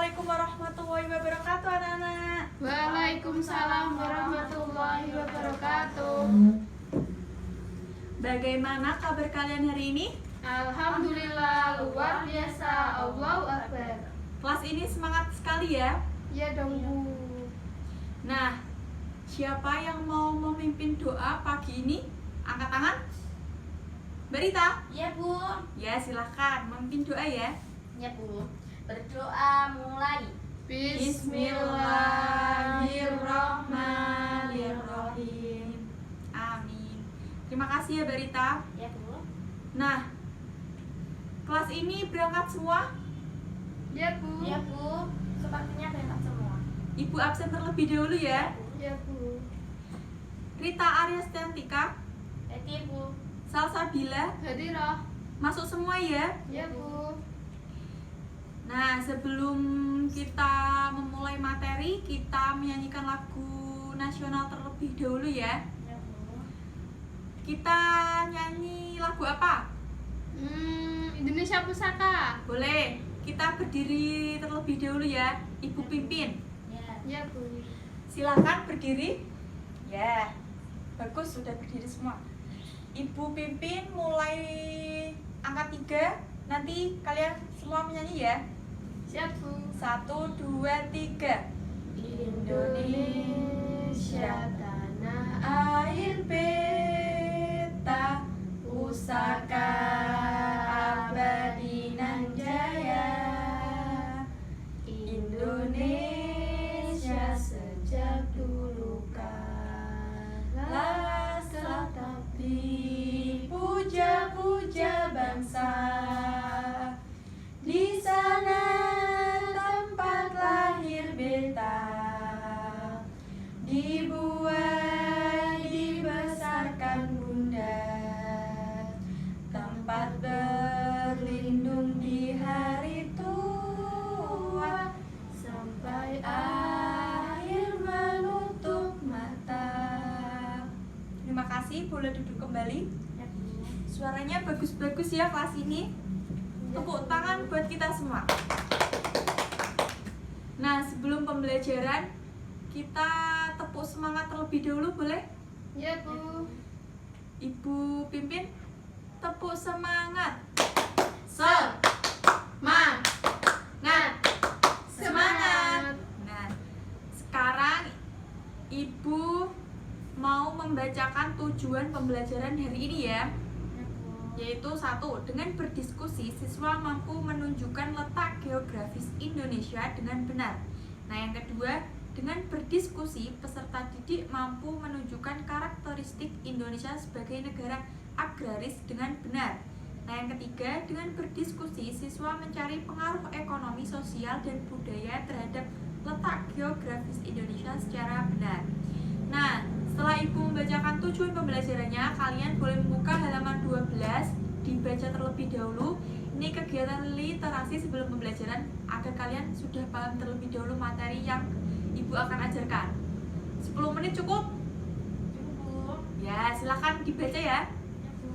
Assalamualaikum warahmatullahi wabarakatuh anak-anak. Waalaikumsalam warahmatullahi wabarakatuh. Bagaimana kabar kalian hari ini? Alhamdulillah luar biasa. Allahu Akbar. Kelas ini semangat sekali ya. Ya dong Bu. Nah, siapa yang mau memimpin doa pagi ini? Angkat tangan. Mbak Rita? Ya Bu. Ya silahkan memimpin doa ya. Ya Bu. Berdoa mulai. Bismillahirrahmanirrahim. Amin. Terima kasih ya Mbak Rita. Ya Bu. Nah, kelas ini berangkat semua. Ya Bu. Ya Bu. Sepertinya berangkat semua. Ibu absen terlebih dahulu ya. Ya Bu. Rita Ariastiantika, Jadi Bu. Salsabila, Hadirah. masuk semua ya. Ya Bu. Nah, sebelum kita memulai materi, kita menyanyikan lagu nasional terlebih dahulu ya. Ya Bu. Kita nyanyi lagu apa? Indonesia Pusaka. Boleh, kita berdiri terlebih dahulu ya. Ibu pimpin. Ya. Ya Bu. Silakan berdiri. Ya, bagus sudah berdiri semua. Ibu pimpin mulai angka 3. Nanti kalian semua menyanyi ya. Siap Bu. 1, 2, 3. Indonesia tanah Air beta pusaka abadi nan jaya. Indonesia sejak dulu kala tetap dipuja-puja bangsa. Di sana tempat lahir beta, dibuat dibesarkan bunda, tempat berlindung di hari tua, sampai akhir menutup mata. Terima kasih, boleh duduk kembali. Ya Bu. Suaranya bagus-bagus ya kelas ini. Tepuk tangan buat kita semua. Nah, sebelum pembelajaran kita tepuk semangat terlebih dahulu boleh? Ya Bu. Ibu pimpin tepuk semangat. Semangat. Semangat. Nah, sekarang Ibu mau membacakan tujuan pembelajaran hari ini ya. Ya Bu. Yaitu 1. Dengan berdiskusi, siswa mampu menunjukkan letak geografis Indonesia dengan benar. Nah, yang kedua, dengan berdiskusi, peserta didik mampu menunjukkan karakteristik Indonesia sebagai negara agraris dengan benar. Nah, yang ketiga, dengan berdiskusi, siswa mencari pengaruh ekonomi, sosial, dan budaya terhadap letak geografis Indonesia secara benar. Nah, setelah Ibu membacakan tujuan pembelajarannya, kalian boleh membuka halaman 12, dibaca terlebih dahulu. Ini kegiatan literasi sebelum pembelajaran agar kalian sudah paham terlebih dahulu materi yang Ibu akan ajarkan. 10 menit cukup? Bu. Ya, silakan dibaca ya. Ya Bu.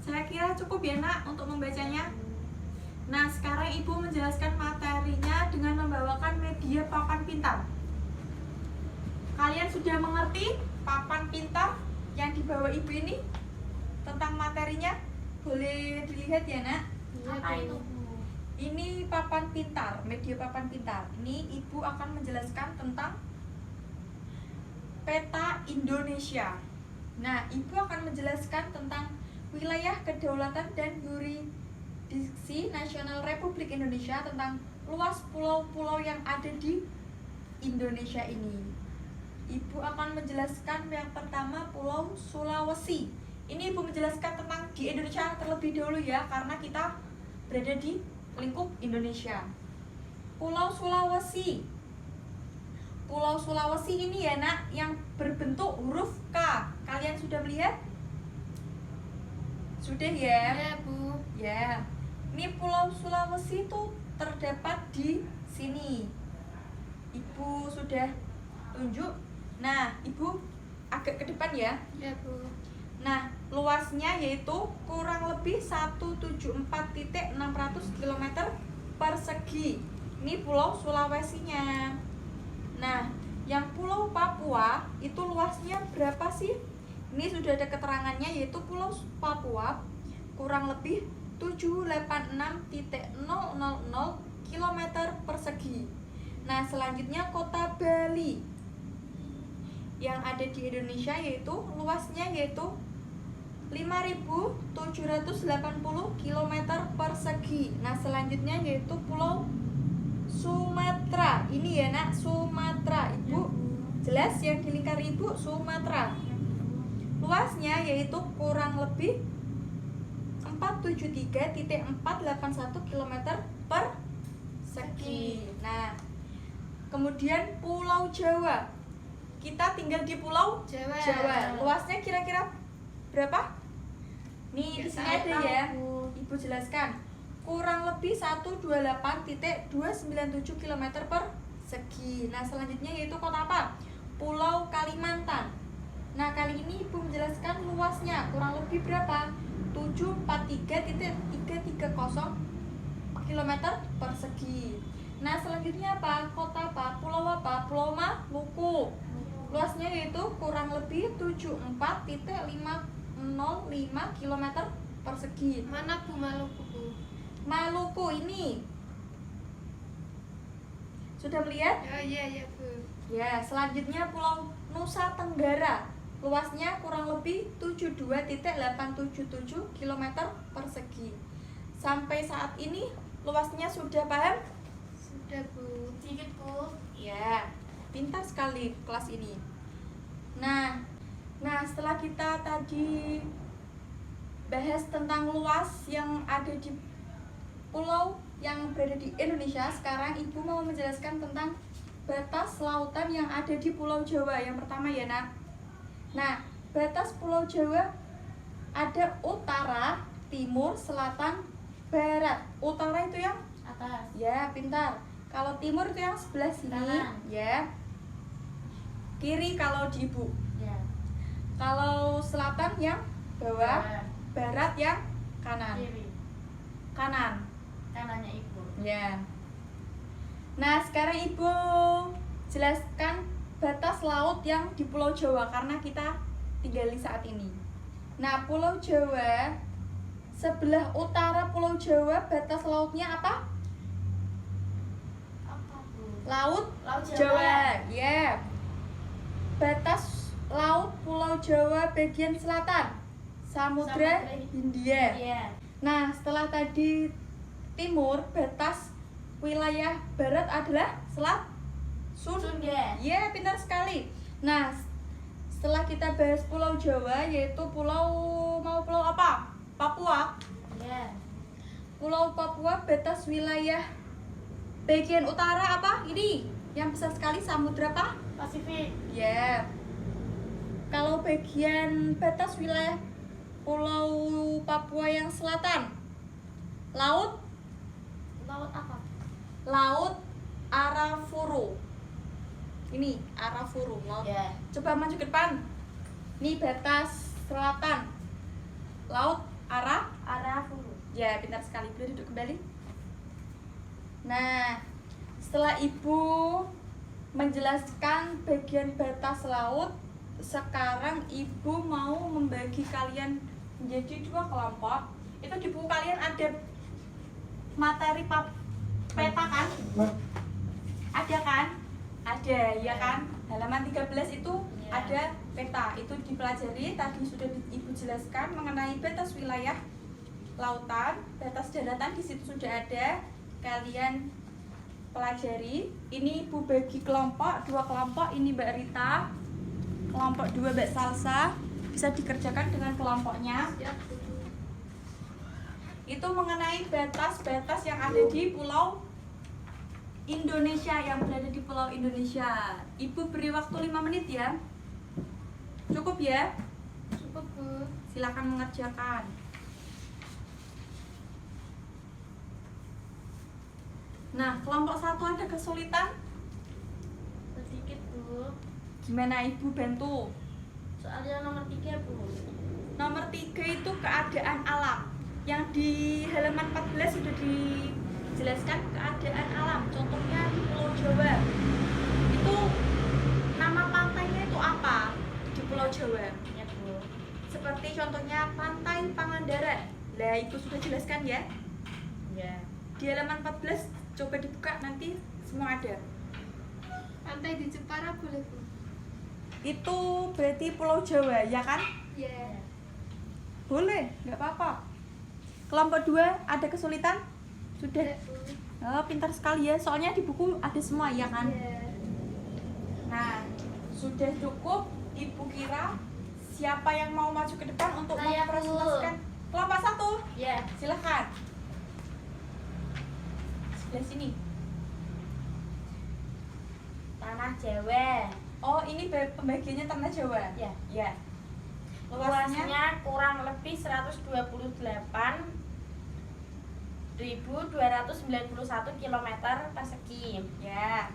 Saya kira cukup ya nak untuk membacanya. Nah, sekarang Ibu menjelaskan materinya dengan membawakan media papan pintar. Kalian sudah mengerti papan pintar yang dibawa Ibu ini tentang materinya? Boleh dilihat ya nak. Apa itu Bu? Ini papan pintar, media papan pintar. Ini Ibu akan menjelaskan tentang peta Indonesia. Nah, Ibu akan menjelaskan tentang wilayah kedaulatan dan yurisdiksi nasional Republik Indonesia, tentang luas pulau-pulau yang ada di Indonesia ini. Ibu akan menjelaskan yang pertama Pulau Sulawesi. Ini Ibu menjelaskan tentang di Indonesia terlebih dahulu ya, karena kita berada di lingkup Indonesia. Pulau Sulawesi. Pulau Sulawesi ini ya nak, yang berbentuk huruf K. Kalian sudah melihat? Sudah ya? Ya Bu. Ya. Ini Pulau Sulawesi itu terdapat di sini. Ibu sudah tunjuk. Nah, Ibu agak ke depan ya. Ya Bu. Nah, luas luasnya yaitu kurang lebih 174.600 km persegi. Ini Pulau Sulawesinya. Nah, yang Pulau Papua itu luasnya berapa sih? Ini sudah ada keterangannya, yaitu Pulau Papua kurang lebih 786.000 km persegi. Nah, selanjutnya Kota Bali yang ada di Indonesia yaitu luasnya yaitu 5.780 km persegi. Nah, selanjutnya yaitu Pulau Sumatera. Ini ya nak, Sumatera. Ibu jelas yang di lingkar ibu Sumatera. Luasnya yaitu kurang lebih 473.481 km persegi. Nah, kemudian Pulau Jawa. Kita tinggal di Pulau Jawa. Luasnya kira-kira berapa? Nih, di Nggak sini ada tahu, ya. Bu. Ibu jelaskan. Kurang lebih 128.297 km persegi. Nah, selanjutnya yaitu kota apa? Pulau Kalimantan. Nah, kali ini Ibu menjelaskan luasnya kurang lebih berapa? 743.330 km persegi. Nah, selanjutnya apa? Kota apa? Pulau apa? Pulau Maluku. Luasnya yaitu kurang lebih 74.505 km persegi. Mana Bu Maluku, Bu? Maluku ini. Sudah melihat? Iya, Bu. Ya, selanjutnya Pulau Nusa Tenggara. Luasnya kurang lebih 72.877 km persegi. Sampai saat ini luasnya sudah paham? Sudah, Bu. Sedikit, Bu. Ya, pintar sekali kelas ini. Nah, setelah kita tadi bahas tentang luas yang ada di pulau yang berada di Indonesia, sekarang Ibu mau menjelaskan tentang batas lautan yang ada di Pulau Jawa. Yang pertama ya nak. Nah, batas Pulau Jawa ada utara, timur, selatan, barat. Utara itu yang Atas. ya pintar. Kalau timur itu yang sebelah sini, Kanan. ya. Kiri kalau di Ibu. Ya. Kalau selatan yang bawah, Bawah. barat yang kanan. Kiri. Kanan. Kanannya Ibu. Ya. Nah, sekarang Ibu jelaskan batas laut yang di Pulau Jawa karena kita tinggali saat ini. Nah, Pulau Jawa sebelah utara Pulau Jawa batas lautnya apa? Apa, Bu? Laut Laut Jawa. Ya. Batas laut Pulau Jawa bagian selatan Samudra Samudra Hindia. Iya. Nah, setelah tadi timur, batas wilayah barat adalah Selat Sunda. Ya, pintar sekali. Nah, setelah kita bahas Pulau Jawa, yaitu pulau apa? Papua. Iya. Pulau Papua batas wilayah bagian utara apa? Ini yang besar sekali Samudra apa? Pasifik. Ya. Kalau bagian batas wilayah Pulau Papua yang selatan, Laut apa? Laut Arafuru. Ini Arafuru, laut. Ya. Coba maju ke depan. Ini batas selatan. Laut Arafuru. Ya, pintar sekali. Boleh duduk kembali. Nah, setelah Ibu menjelaskan bagian batas laut, sekarang Ibu mau membagi kalian menjadi 2 kelompok. Itu di buku kalian ada materi peta kan? Ada kan? Ada, ya kan? Halaman 13 itu Ya. ada peta. Itu dipelajari, tadi sudah Ibu jelaskan mengenai batas wilayah lautan, batas daratan di situ sudah ada. Kalian pelajari. Ini Ibu bagi kelompok, 2 kelompok. Ini Mbak Rita, kelompok 2 Mbak Salsa. Bisa dikerjakan dengan kelompoknya. Siap, Bu. Itu mengenai batas-batas yang ada di Pulau Indonesia, yang berada di Pulau Indonesia. Ibu beri waktu 5 menit ya. Cukup ya? Cukup, Bu. Silakan mengerjakan. Nah, kelompok 1 ada kesulitan? Sedikit, Bu. Gimana Ibu bantu? Soalnya nomor 3, Bu. Nomor 3 itu keadaan alam. Yang di halaman 14 sudah dijelaskan keadaan alam. Contohnya di Pulau Jawa. Itu nama pantainya itu apa di Pulau Jawa? Ya, Bu. Seperti contohnya Pantai Pangandaran. Lah itu sudah jelaskan ya. Ya. Di halaman 14 coba dibuka nanti semua ada. Pantai di Jepara boleh, Bu? Itu berarti Pulau Jawa ya kan? Ya. Boleh, nggak apa-apa. Kelompok 2 ada kesulitan? Sudah. Ya, Bu. Oh, pintar sekali ya. Soalnya di buku ada semua ya kan? Ya. Nah, sudah cukup. Ibu kira siapa yang mau maju ke depan untuk Saya, Bu. mempresentasikan kelompok 1? Ya. Silahkan. Sebelah sini. Tanah Jawa. Oh, ini pembagiannya tanah Jawa. Ya. Ya. Luasnya Luasnya kurang lebih 128.291 km persegi. ya.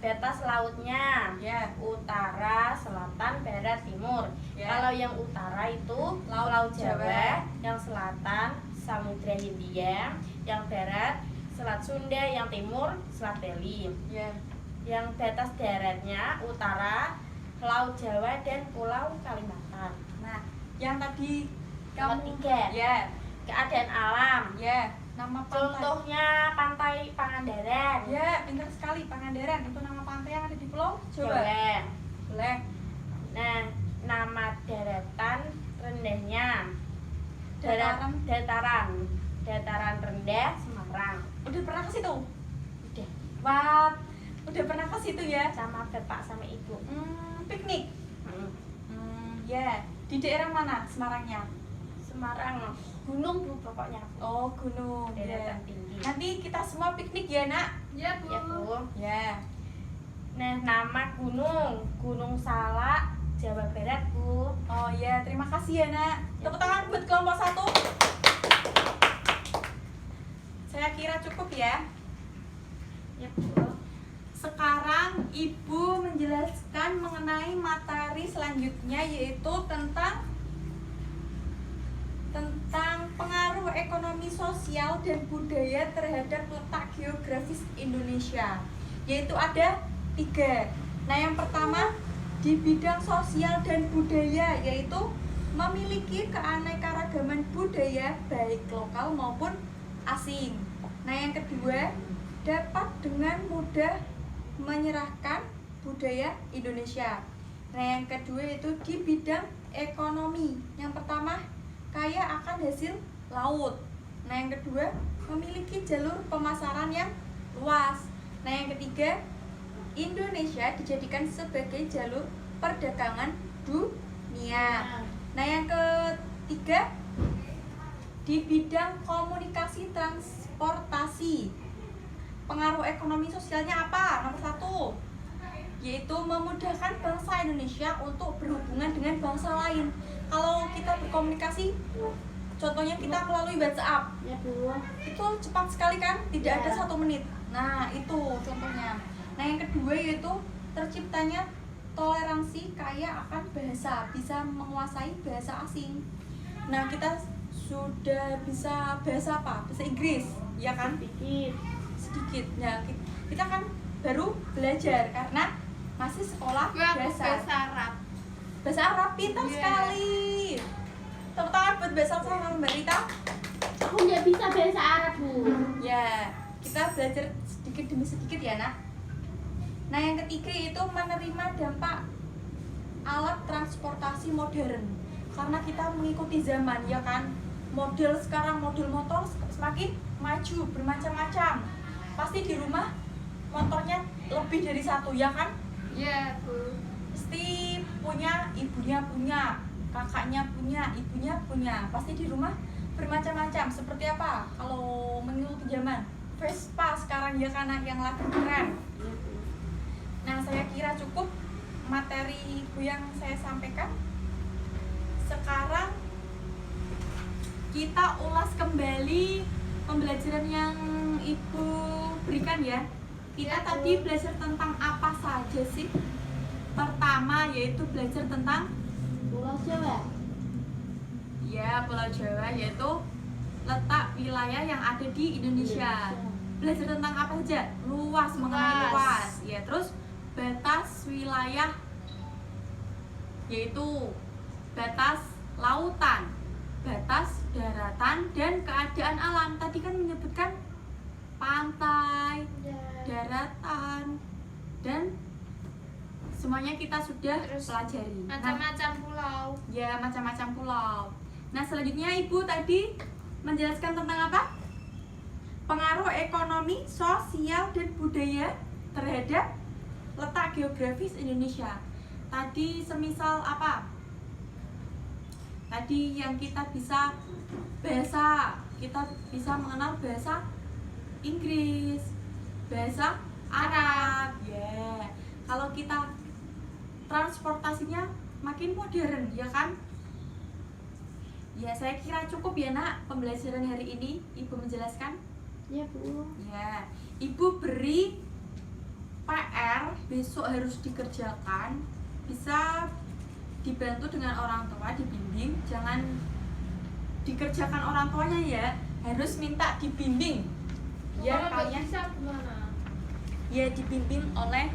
Batas lautnya Ya. utara, selatan, barat, timur. Ya. Kalau yang utara itu Laut Laut Jawa, Jawa. yang selatan Samudra Hindia, yang barat Selat Sunda, yang timur Selat Bali. Ya. Yang batas daratnya utara Laut Jawa dan Pulau Kalimantan. Nah, yang tadi Nomor kamu 3. ya, Keadaan alam. ya, nama pantai. Contohnya Pantai Pangandaran. Ya, pintar sekali Pangandaran. Itu nama pantai yang ada di Pulau Jawa. Jawa. Boleh. Nah, nama daratan rendahnya Dataran. dataran rendah Semarang. Udah pernah ke situ? Udah Wah, udah pernah ke situ ya? sama bapak sama ibu. Piknik. Hmm. Ya, di daerah mana Semarangnya? Semarang gunung, Bu, pokoknya. Oh, gunung. Ya. Daratan tinggi. Nanti kita semua piknik ya, Nak? Ya, Bu. Ya, Bu. Ya. Nah, nama Gunung Salak, Jawa Barat, Bu. Oh ya, terima kasih ya, Nak. Tepuk tangan buat kelompok 1. Saya kira cukup ya. Ya, Bu. Sekarang Ibu menjelaskan mengenai materi selanjutnya, yaitu tentang pengaruh ekonomi sosial dan budaya terhadap letak geografis Indonesia, yaitu ada 3. Nah, yang pertama di bidang sosial dan budaya, yaitu memiliki keanekaragaman budaya baik lokal maupun asing. Nah, yang kedua dapat dengan mudah menyerahkan budaya Indonesia. Nah, yang kedua itu di bidang ekonomi. Yang pertama kaya akan hasil laut. Nah, yang kedua memiliki jalur pemasaran yang luas. Nah, yang ketiga Indonesia dijadikan sebagai jalur perdagangan dunia. Nah, yang ketiga di bidang komunikasi transportasi. Pengaruh ekonomi sosialnya apa? Nomor 1 yaitu memudahkan bangsa Indonesia untuk berhubungan dengan bangsa lain. Kalau kita berkomunikasi, contohnya kita melalui WhatsApp, Ya, Bu. itu cepat sekali kan? Tidak Ya. ada 1 menit. Nah, itu contohnya. Nah, yang kedua yaitu terciptanya toleransi kaya akan bahasa, bisa menguasai bahasa asing. Nah, kita sudah bisa bahasa apa? Bahasa Inggris, ya kan? Sedikit. Nah, kita kan baru belajar karena masih sekolah Gua dasar. bahasa Arab. Bahasa Arab, pintar Iya. sekali. Tepuk tangan buat bahasa Arab Mbak Rita. Aku nggak bisa bahasa Arab, Bu. Ya, kita belajar sedikit demi sedikit ya, Nak. Nah, yang ketiga itu menerima dampak alat transportasi modern. Karena kita mengikuti zaman, ya kan? Model sekarang, model motor semakin maju, bermacam-macam. Pasti di rumah motornya lebih dari 1, ya kan? Ya, Bu. Pasti punya, ibunya punya, kakaknya punya, ibunya punya. Pasti di rumah bermacam-macam. Seperti apa? Kalau mengikuti zaman, Vespa sekarang ya kan yang lagi keren. Nah, saya kira cukup materi Ibu yang saya sampaikan. Sekarang kita ulas kembali pembelajaran yang Ibu berikan ya. Kita Ya, Bu. tadi belajar tentang apa saja sih? Pertama yaitu belajar tentang Pulau Jawa. Ya, Pulau Jawa yaitu letak wilayah yang ada di Indonesia. Belajar tentang apa saja? Luas, mengenai luas. Ya, terus batas wilayah yaitu batas lautan, batas daratan, dan keadaan alam. Tadi kan menyebutkan pantai, daratan, dan semuanya kita sudah Terus pelajari. macam-macam pulau. Ya, macam-macam pulau. Nah, selanjutnya Ibu tadi menjelaskan tentang apa? Pengaruh ekonomi, sosial, dan budaya terhadap letak geografis Indonesia. Tadi semisal apa? Tadi yang kita bisa bahasa, kita bisa mengenal bahasa Inggris, bahasa Arab. Ya. Kalau kita transportasinya makin modern, ya kan? Ya, saya kira cukup ya nak pembelajaran hari ini. Ibu menjelaskan? Ya, Bu. Ya, Ibu beri PR besok harus dikerjakan. Bisa dibantu dengan orang tua, dibimbing. Jangan dikerjakan orang tuanya ya, harus minta dibimbing. Ya, Kalau nggak kalian bisa gimana? ya dibimbing oleh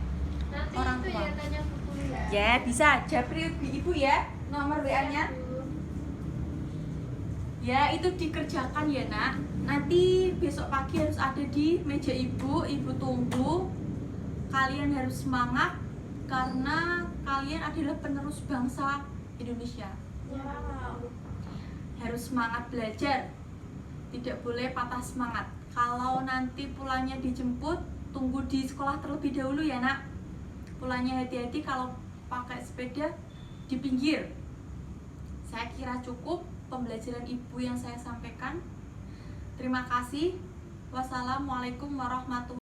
Nanti orang itu tua. ya tanya ke guru ya. Ya, bisa. Japri Ibu ya, nomor WA-nya. Bu. Ya, itu dikerjakan ya nak. Nanti besok pagi harus ada di meja ibu. Ibu tunggu. Kalian harus semangat karena kalian adalah penerus bangsa Indonesia. Harus semangat belajar. Tidak boleh patah semangat. Kalau nanti pulangnya dijemput, tunggu di sekolah terlebih dahulu ya nak. Pulangnya hati-hati, kalau pakai sepeda di pinggir. Saya kira cukup pembelajaran ibu yang saya sampaikan. Terima kasih. Wassalamualaikum warahmatullahi wabarakatuh.